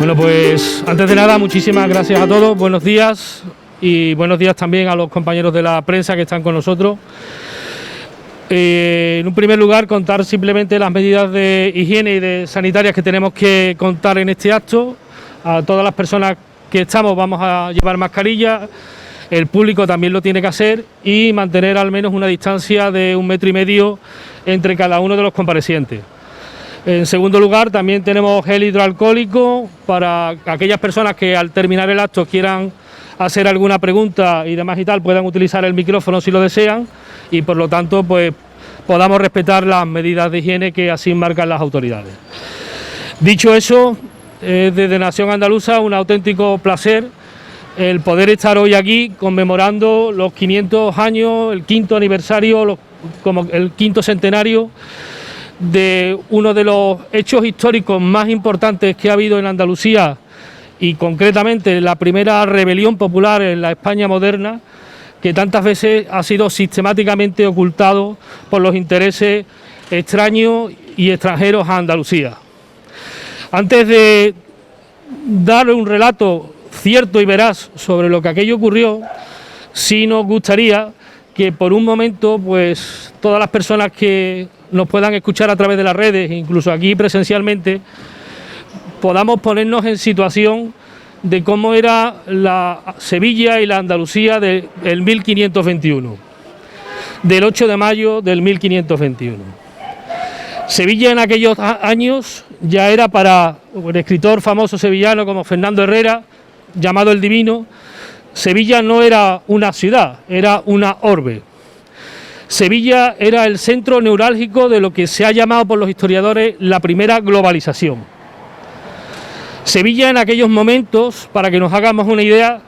Bueno, pues antes de nada, muchísimas gracias a todos, buenos días y buenos días también a los compañeros de la prensa que están con nosotros. En un primer lugar, contar simplemente las medidas de higiene y de sanitarias que tenemos que contar en este acto. A todas las personas que estamos vamos a llevar mascarilla, el público también lo tiene que hacer y mantener al menos una distancia de 1,5 metros entre cada uno de los comparecientes. En segundo lugar, también tenemos gel hidroalcohólico para aquellas personas que al terminar el acto quieran hacer alguna pregunta y demás y tal, puedan utilizar el micrófono si lo desean y por lo tanto pues podamos respetar las medidas de higiene que así marcan las autoridades. Dicho eso, desde Nación Andaluza un auténtico placer el poder estar hoy aquí conmemorando los 500 años, el 5º aniversario, como el 5º centenario de uno de los hechos históricos más importantes que ha habido en Andalucía y concretamente la primera rebelión popular en la España moderna, que tantas veces ha sido sistemáticamente ocultado por los intereses extraños y extranjeros a Andalucía. Antes de dar un relato cierto y veraz sobre lo que aquello ocurrió, sí nos gustaría que por un momento pues todas las personas que nos puedan escuchar a través de las redes, incluso aquí presencialmente, podamos ponernos en situación de cómo era la Sevilla y la Andalucía del 1521, del 8 de mayo del 1521. Sevilla en aquellos años ya era para un escritor famoso sevillano como Fernando Herrera, llamado el Divino. Sevilla no era una ciudad, era una orbe. Sevilla era el centro neurálgico de lo que se ha llamado por los historiadores la primera globalización. Sevilla en aquellos momentos, para que nos hagamos una idea,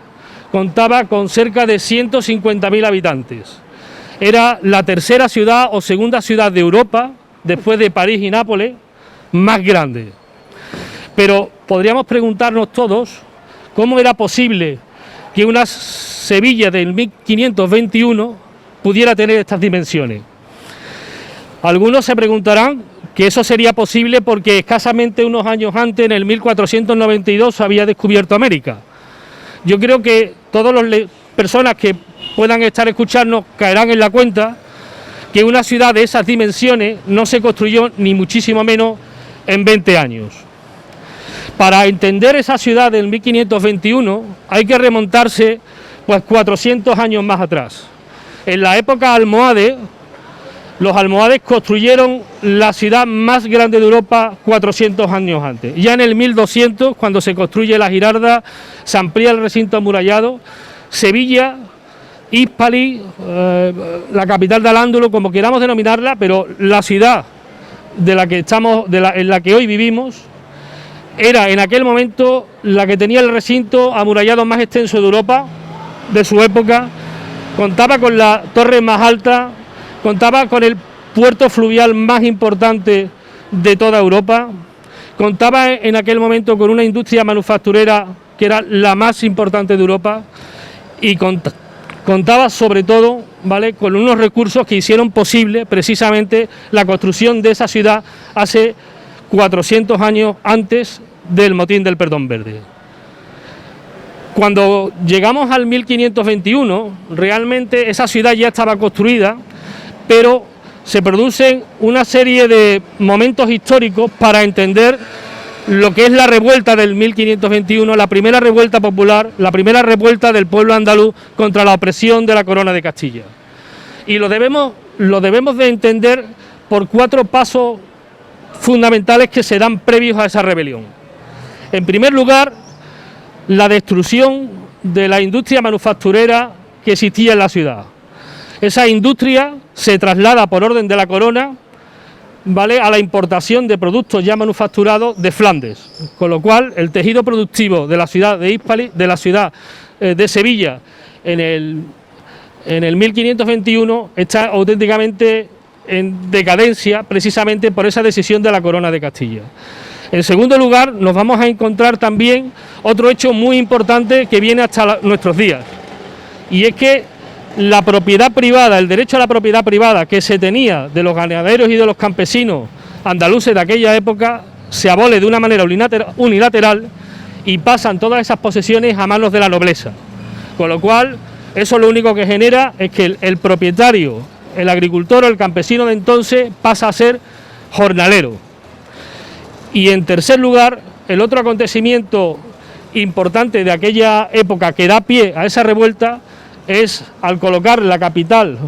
contaba con cerca de 150.000 habitantes. Era la tercera ciudad o segunda ciudad de Europa, después de París y Nápoles, más grande. Pero podríamos preguntarnos todos cómo era posible que una Sevilla del 1521 pudiera tener estas dimensiones. Algunos se preguntarán que eso sería posible porque escasamente unos años antes, en el 1492, se había descubierto América. Yo creo que todas las personas que puedan estar escuchando caerán en la cuenta que una ciudad de esas dimensiones no se construyó ni muchísimo menos en 20 años. Para entender esa ciudad del 1521 hay que remontarse pues 400 años más atrás. En la época almohade, los almohades construyeron la ciudad más grande de Europa 400 años antes. Ya en el 1200, cuando se construye la Girarda, se amplía el recinto amurallado. Sevilla, Hispali, la capital de Al-Ándalus, como queramos denominarla, pero la ciudad de la que estamos, en la que hoy vivimos, era en aquel momento la que tenía el recinto amurallado más extenso de Europa, de su época. Contaba con la torre más alta, contaba con el puerto fluvial más importante de toda Europa, contaba en aquel momento con una industria manufacturera que era la más importante de Europa y contaba sobre todo, ¿vale?, con unos recursos que hicieron posible precisamente la construcción de esa ciudad hace 400 años antes del motín del Perdón Verde. Cuando llegamos al 1521, realmente esa ciudad ya estaba construida, pero se producen una serie de momentos históricos para entender lo que es la revuelta del 1521, la primera revuelta popular, la primera revuelta del pueblo andaluz contra la opresión de la corona de Castilla. Y lo debemos de entender por 4 pasos fundamentales que se dan previos a esa rebelión. En primer lugar, la destrucción de la industria manufacturera que existía en la ciudad. Esa industria se traslada por orden de la corona, ¿vale?, a la importación de productos ya manufacturados de Flandes, con lo cual el tejido productivo de la ciudad de Hispali, de la ciudad de Sevilla en el 1521 está auténticamente en decadencia precisamente por esa decisión de la corona de Castilla. En segundo lugar, nos vamos a encontrar también otro hecho muy importante que viene hasta nuestros días, y es que la propiedad privada, el derecho a la propiedad privada que se tenía de los ganaderos y de los campesinos andaluces de aquella época, se abole de una manera unilateral y pasan todas esas posesiones a manos de la nobleza. Con lo cual, eso lo único que genera es que el propietario, el agricultor o el campesino de entonces pasa a ser jornalero. Y en tercer lugar, el otro acontecimiento importante de aquella época que da pie a esa revuelta es, al colocar la capital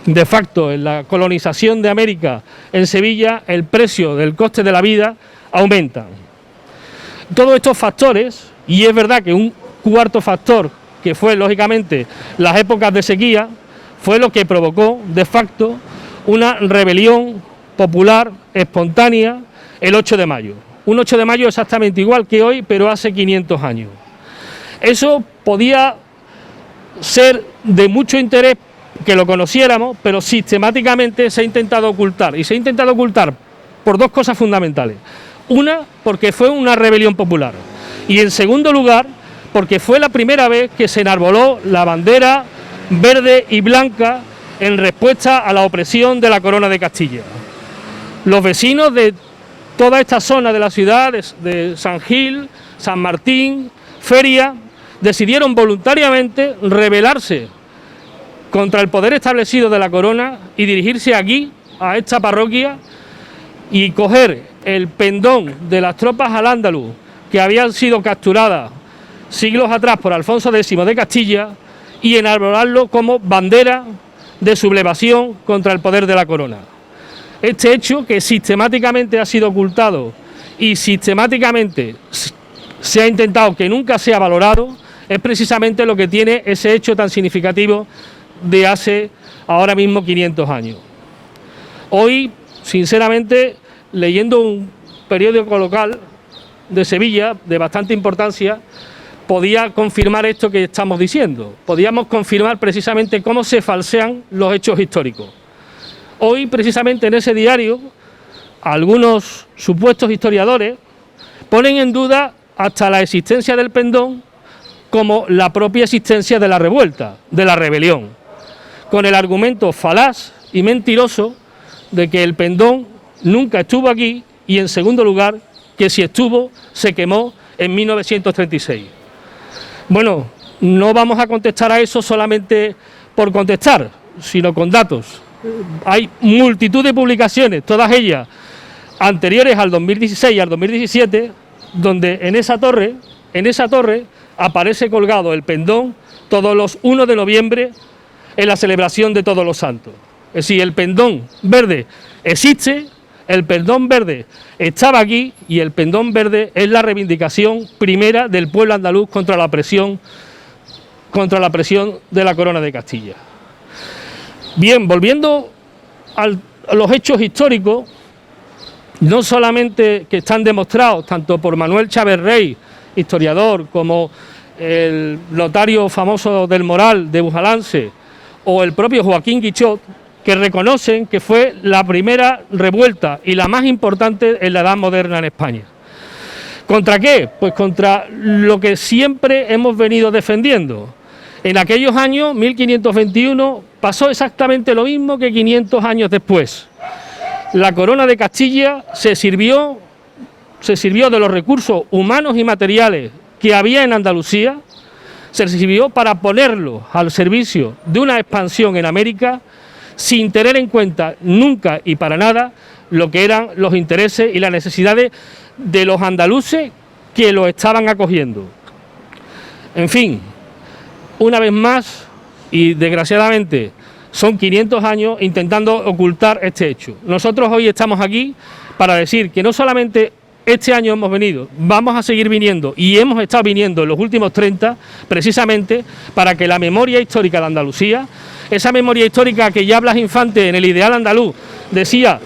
de facto en la colonización de América en Sevilla, el precio del coste de la vida aumenta. Todos estos factores, y es verdad que un cuarto factor, que fue lógicamente las épocas de sequía, fue lo que provocó de facto una rebelión popular espontánea el 8 de mayo. Un 8 de mayo exactamente igual que hoy, pero hace 500 años. Eso podía ser de mucho interés que lo conociéramos, pero sistemáticamente se ha intentado ocultar. Y se ha intentado ocultar por dos cosas fundamentales. Una, porque fue una rebelión popular. Y en segundo lugar, porque fue la primera vez que se enarboló la bandera verde y blanca en respuesta a la opresión de la Corona de Castilla. Los vecinos de toda esta zona de la ciudad, de San Gil, San Martín, Feria, decidieron voluntariamente rebelarse contra el poder establecido de la Corona y dirigirse aquí, a esta parroquia, y coger el pendón de las tropas al-Ándalus que habían sido capturadas siglos atrás por Alfonso X de Castilla y enarbolarlo como bandera de sublevación contra el poder de la Corona. Este hecho, que sistemáticamente ha sido ocultado y sistemáticamente se ha intentado que nunca sea valorado, es precisamente lo que tiene ese hecho tan significativo de hace ahora mismo 500 años. Hoy, sinceramente, leyendo un periódico local de Sevilla de bastante importancia, podía confirmar esto que estamos diciendo. Podíamos confirmar precisamente cómo se falsean los hechos históricos. Hoy, precisamente en ese diario, algunos supuestos historiadores ponen en duda hasta la existencia del pendón como la propia existencia de la revuelta, de la rebelión, con el argumento falaz y mentiroso de que el pendón nunca estuvo aquí y, en segundo lugar, que si estuvo, se quemó en 1936. Bueno, no vamos a contestar a eso solamente por contestar, sino con datos. Hay multitud de publicaciones, todas ellas anteriores al 2016 y al 2017, donde en esa torre aparece colgado el pendón todos los 1 de noviembre en la celebración de Todos los Santos. Es decir, el pendón verde existe, el pendón verde estaba aquí y el pendón verde es la reivindicación primera del pueblo andaluz contra la presión de la Corona de Castilla. Bien, volviendo a los hechos históricos, no solamente que están demostrados tanto por Manuel Chávez Rey, historiador, como el notario famoso del Moral de Bujalance, o el propio Joaquín Guichot, que reconocen que fue la primera revuelta y la más importante en la Edad Moderna en España. ¿Contra qué? Pues contra lo que siempre hemos venido defendiendo. En aquellos años, 1521, pasó exactamente lo mismo que 500 años después. La Corona de Castilla se sirvió de los recursos humanos y materiales que había en Andalucía, se sirvió para ponerlos al servicio de una expansión en América, sin tener en cuenta nunca y para nada lo que eran los intereses y las necesidades de los andaluces que lo estaban acogiendo. En fin, una vez más, y desgraciadamente son 500 años intentando ocultar este hecho. Nosotros hoy estamos aquí para decir que no solamente este año hemos venido, vamos a seguir viniendo y hemos estado viniendo en los últimos 30, precisamente para que la memoria histórica de Andalucía, esa memoria histórica que ya Blas Infante en el Ideal Andaluz decía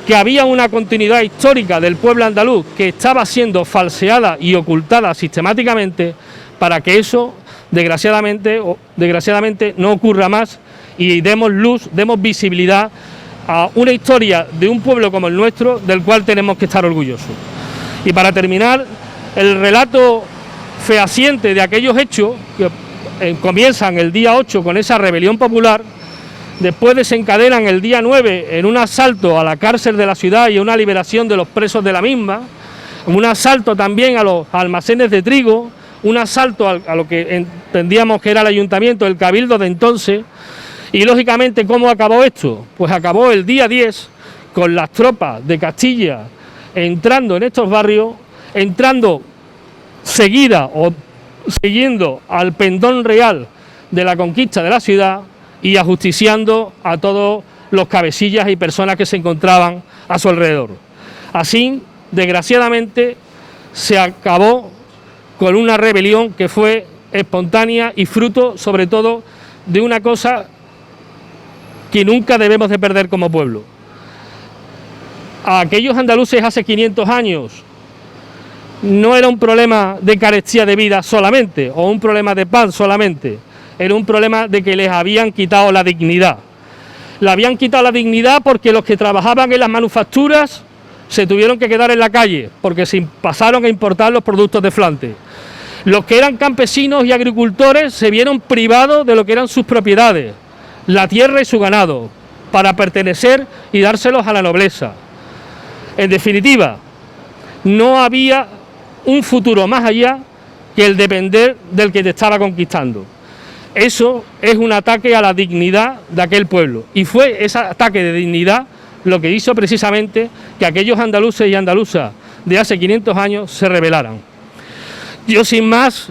que había una continuidad histórica del pueblo andaluz que estaba siendo falseada y ocultada sistemáticamente, para que eso desgraciadamente no ocurra más y demos luz, demos visibilidad a una historia de un pueblo como el nuestro, del cual tenemos que estar orgullosos. Y para terminar, el relato fehaciente de aquellos hechos que comienzan el día 8 con esa rebelión popular, después desencadenan el día 9 en un asalto a la cárcel de la ciudad y una liberación de los presos de la misma, un asalto también a los almacenes de trigo, un asalto a lo que entendíamos que era el ayuntamiento, el cabildo de entonces. Y lógicamente, ¿cómo acabó esto? Pues acabó el día 10 con las tropas de Castilla entrando en estos barrios, entrando seguida o siguiendo al pendón real de la conquista de la ciudad y ajusticiando a todos los cabecillas y personas que se encontraban a su alrededor. Así, desgraciadamente, se acabó con una rebelión que fue espontánea y fruto, sobre todo, de una cosa que nunca debemos de perder como pueblo. A aquellos andaluces hace 500 años no era un problema de carestía de vida solamente, o un problema de pan solamente, era un problema de que les habían quitado la dignidad. Le habían quitado la dignidad porque los que trabajaban en las manufacturas se tuvieron que quedar en la calle, porque se pasaron a importar los productos de Flandes. Los que eran campesinos y agricultores se vieron privados de lo que eran sus propiedades, la tierra y su ganado, para pertenecer y dárselos a la nobleza. En definitiva, no había un futuro más allá que el depender del que te estaba conquistando. Eso es un ataque a la dignidad de aquel pueblo, y fue ese ataque de dignidad lo que hizo precisamente que aquellos andaluces y andaluzas de hace 500 años se rebelaran. Yo, sin más,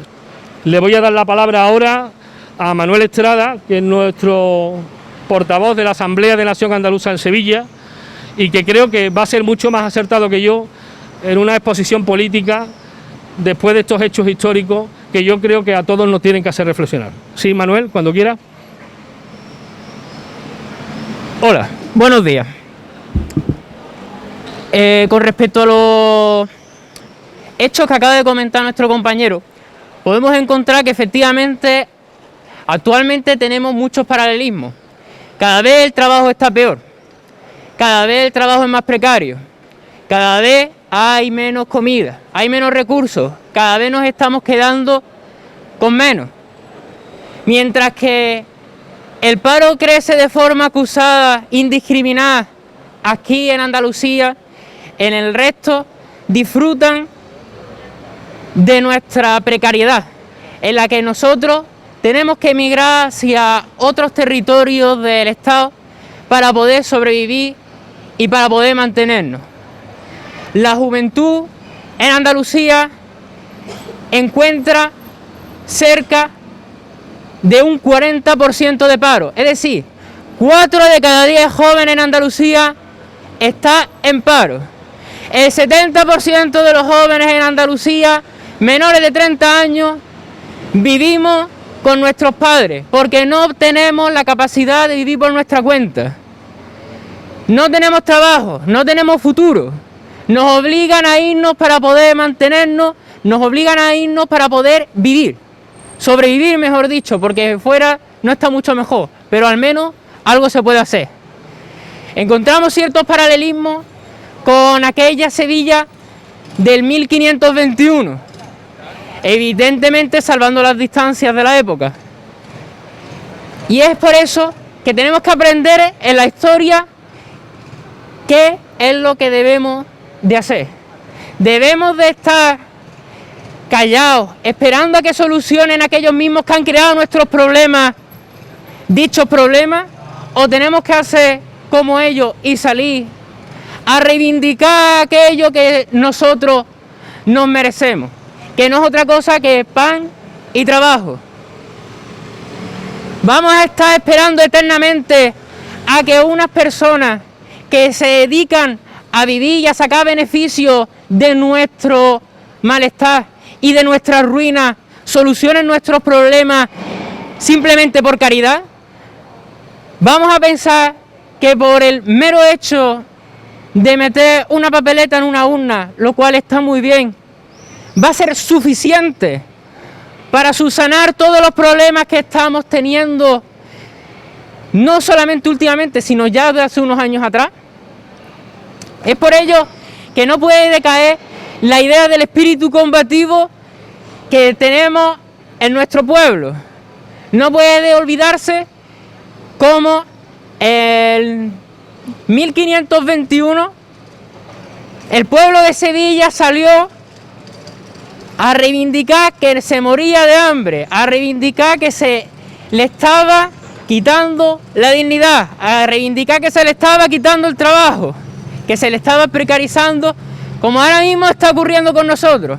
le voy a dar la palabra ahora a Manuel Estrada, que es nuestro portavoz de la Asamblea de Nación Andaluza en Sevilla, y que creo que va a ser mucho más acertado que yo en una exposición política después de estos hechos históricos que yo creo que a todos nos tienen que hacer reflexionar. Sí, Manuel, cuando quiera. Hola, buenos días. Con respecto a los hechos que acaba de comentar nuestro compañero, podemos encontrar que efectivamente actualmente tenemos muchos paralelismos. Cada vez el trabajo está peor, cada vez el trabajo es más precario, cada vez hay menos comida, hay menos recursos, cada vez nos estamos quedando con menos. Mientras que el paro crece de forma acusada, indiscriminada, aquí en Andalucía, en el resto disfrutan de nuestra precariedad, en la que nosotros tenemos que emigrar hacia otros territorios del Estado para poder sobrevivir y para poder mantenernos. La juventud en Andalucía encuentra cerca de un 40% de paro, es decir, 4 de cada 10 jóvenes en Andalucía está en paro. El 70% de los jóvenes en Andalucía, menores de 30 años, vivimos con nuestros padres, porque no tenemos la capacidad de vivir por nuestra cuenta. No tenemos trabajo, no tenemos futuro. Nos obligan a irnos para poder mantenernos, nos obligan a irnos para poder vivir. Sobrevivir, mejor dicho, porque fuera no está mucho mejor, pero al menos algo se puede hacer. Encontramos ciertos paralelismos con aquella Sevilla del 1521, evidentemente salvando las distancias de la época. Y es por eso que tenemos que aprender en la historia qué es lo que debemos de hacer. Debemos de estar callados, esperando a que solucionen aquellos mismos que han creado nuestros problemas, dichos problemas, o tenemos que hacer como ellos y salir a reivindicar aquello que nosotros nos merecemos, que no es otra cosa que pan y trabajo. Vamos a estar esperando eternamente a que unas personas que se dedican a vivir y a sacar beneficio de nuestro malestar y de nuestra ruina solucionen nuestros problemas simplemente por caridad. Vamos a pensar que por el mero hecho de meter una papeleta en una urna, lo cual está muy bien, va a ser suficiente para subsanar todos los problemas que estamos teniendo, no solamente últimamente, sino ya de hace unos años atrás. Es por ello que no puede decaer la idea del espíritu combativo que tenemos en nuestro pueblo. No puede olvidarse cómo el 1521 el pueblo de Sevilla salió a reivindicar que se moría de hambre, a reivindicar que se le estaba quitando la dignidad, a reivindicar que se le estaba quitando el trabajo, que se le estaba precarizando, como ahora mismo está ocurriendo con nosotros.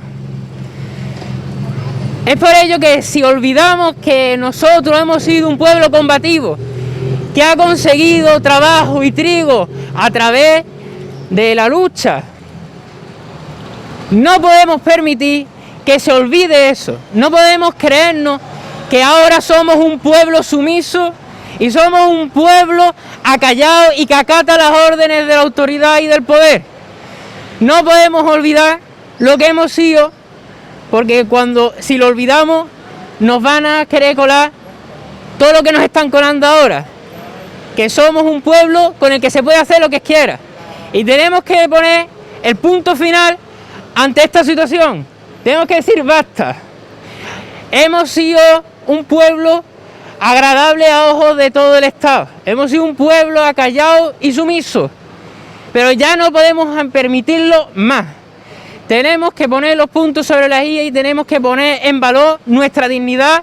Es por ello que si olvidamos que nosotros hemos sido un pueblo combativo, que ha conseguido trabajo y trigo a través de la lucha, no podemos permitir que se olvide eso. No podemos creernos que ahora somos un pueblo sumiso y somos un pueblo acallado y que acata las órdenes de la autoridad y del poder. No podemos olvidar lo que hemos sido, porque si lo olvidamos nos van a querer colar todo lo que nos están colando ahora, que somos un pueblo con el que se puede hacer lo que quiera, y tenemos que poner el punto final ante esta situación. Tenemos que decir basta. Hemos sido un pueblo agradable a ojos de todo el Estado, hemos sido un pueblo acallado y sumiso, pero ya no podemos permitirlo más. Tenemos que poner los puntos sobre las i y tenemos que poner en valor nuestra dignidad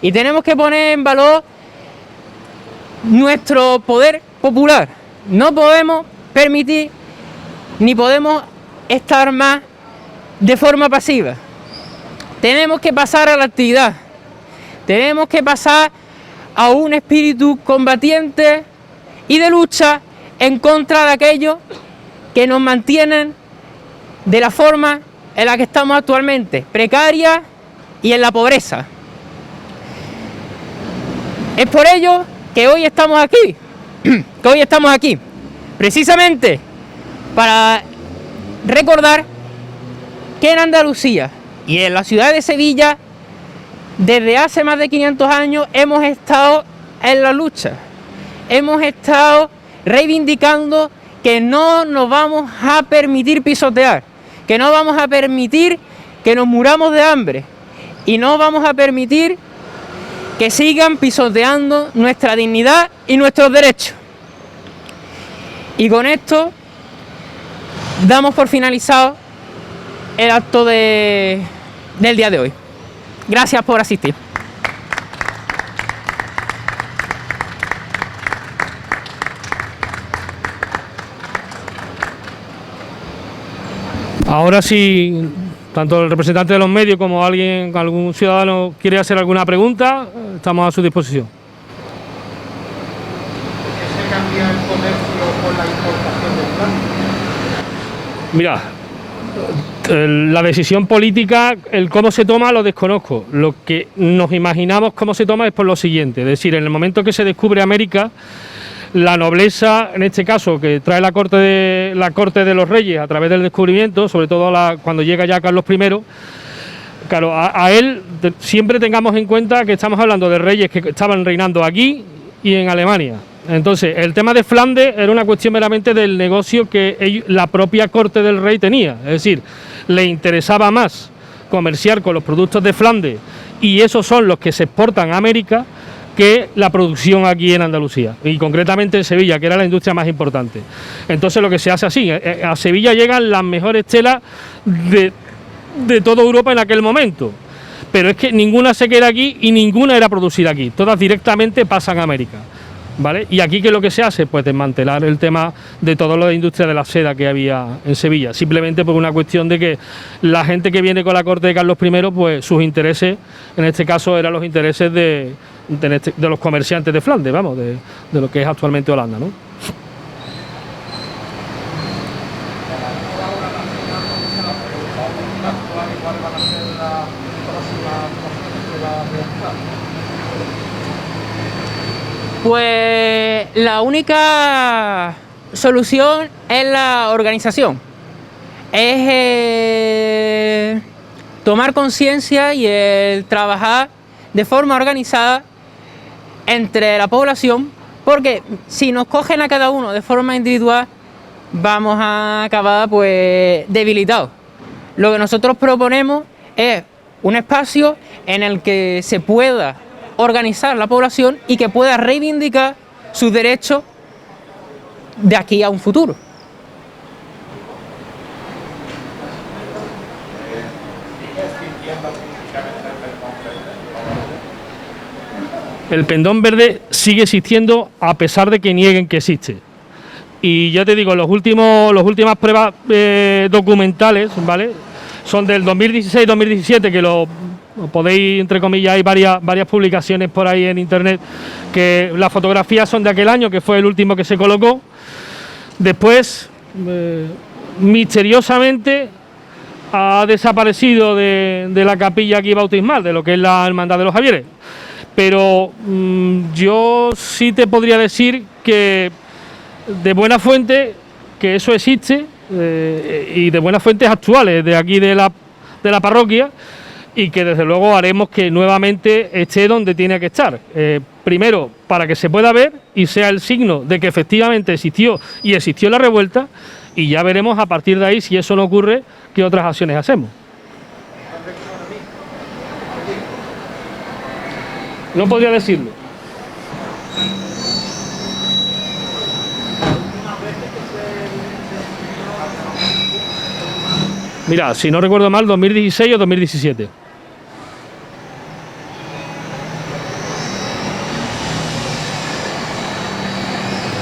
y tenemos que poner en valor nuestro poder popular. No podemos permitir ni podemos estar más de forma pasiva. Tenemos que pasar a la actividad. Tenemos que pasar a un espíritu combatiente y de lucha en contra de aquellos que nos mantienen de la forma en la que estamos actualmente, precaria y en la pobreza. Es por ello que hoy estamos aquí, precisamente para recordar que en Andalucía y en la ciudad de Sevilla, desde hace más de 500 años hemos estado en la lucha, hemos estado reivindicando que no nos vamos a permitir pisotear, que no vamos a permitir que nos muramos de hambre y no vamos a permitir que sigan pisoteando nuestra dignidad y nuestros derechos. Y con esto damos por finalizado el acto del día de hoy. Gracias por asistir. Ahora sí, tanto el representante de los medios como algún ciudadano quiere hacer alguna pregunta, estamos a su disposición. ¿Por qué se cambia el comercio con la importación del plan? Mira, la decisión política, el cómo se toma lo desconozco. Lo que nos imaginamos cómo se toma es por lo siguiente, es decir, en el momento que se descubre América, la nobleza, en este caso, que trae la corte de los reyes a través del descubrimiento, sobre todo cuando llega ya Carlos I, claro, a él siempre tengamos en cuenta que estamos hablando de reyes que estaban reinando aquí y en Alemania. Entonces, el tema de Flandes era una cuestión meramente del negocio que la propia corte del rey tenía, es decir, le interesaba más comerciar con los productos de Flandes y esos son los que se exportan a América que la producción aquí en Andalucía y concretamente en Sevilla, que era la industria más importante. Entonces lo que se hace así, a Sevilla llegan las mejores telas de toda Europa en aquel momento, pero es que ninguna se queda aquí y ninguna era producida aquí, todas directamente pasan a América, ¿vale? Y aquí, ¿qué es lo que se hace? Pues desmantelar el tema de toda la industria de la seda que había en Sevilla, simplemente por una cuestión de que la gente que viene con la corte de Carlos I, pues sus intereses, en este caso eran los intereses de los comerciantes de Flandes, vamos, de lo que es actualmente Holanda, ¿no? Pues la única solución es la organización, es tomar conciencia y el trabajar de forma organizada entre la población, porque si nos cogen a cada uno de forma individual vamos a acabar pues debilitados. Lo que nosotros proponemos es un espacio en el que se pueda organizar la población y que pueda reivindicar sus derechos de aquí a un futuro. El pendón verde sigue existiendo a pesar de que nieguen que existe. Y ya te digo, las últimas pruebas documentales, ¿vale? Son del 2016-2017, que lo podéis, entre comillas, hay varias publicaciones por ahí en internet, que las fotografías son de aquel año, que fue el último que se colocó. Después, misteriosamente, ha desaparecido de la capilla aquí bautismal, de lo que es la Hermandad de los Javieres. Pero yo sí te podría decir que de buena fuente que eso existe, y de buenas fuentes actuales de aquí de la parroquia, y que desde luego haremos que nuevamente esté donde tiene que estar. Primero, para que se pueda ver y sea el signo de que efectivamente existió la revuelta, y ya veremos a partir de ahí, si eso no ocurre, qué otras acciones hacemos. No podría decirlo. Mira, si no recuerdo mal, 2016 o 2017.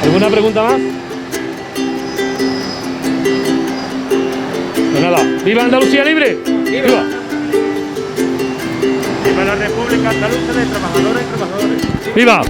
¿Alguna pregunta más? Pues nada, ¡viva Andalucía Libre! ¡Viva! Viva la República Andaluza de Trabajadores y Trabajadores. ¡Viva!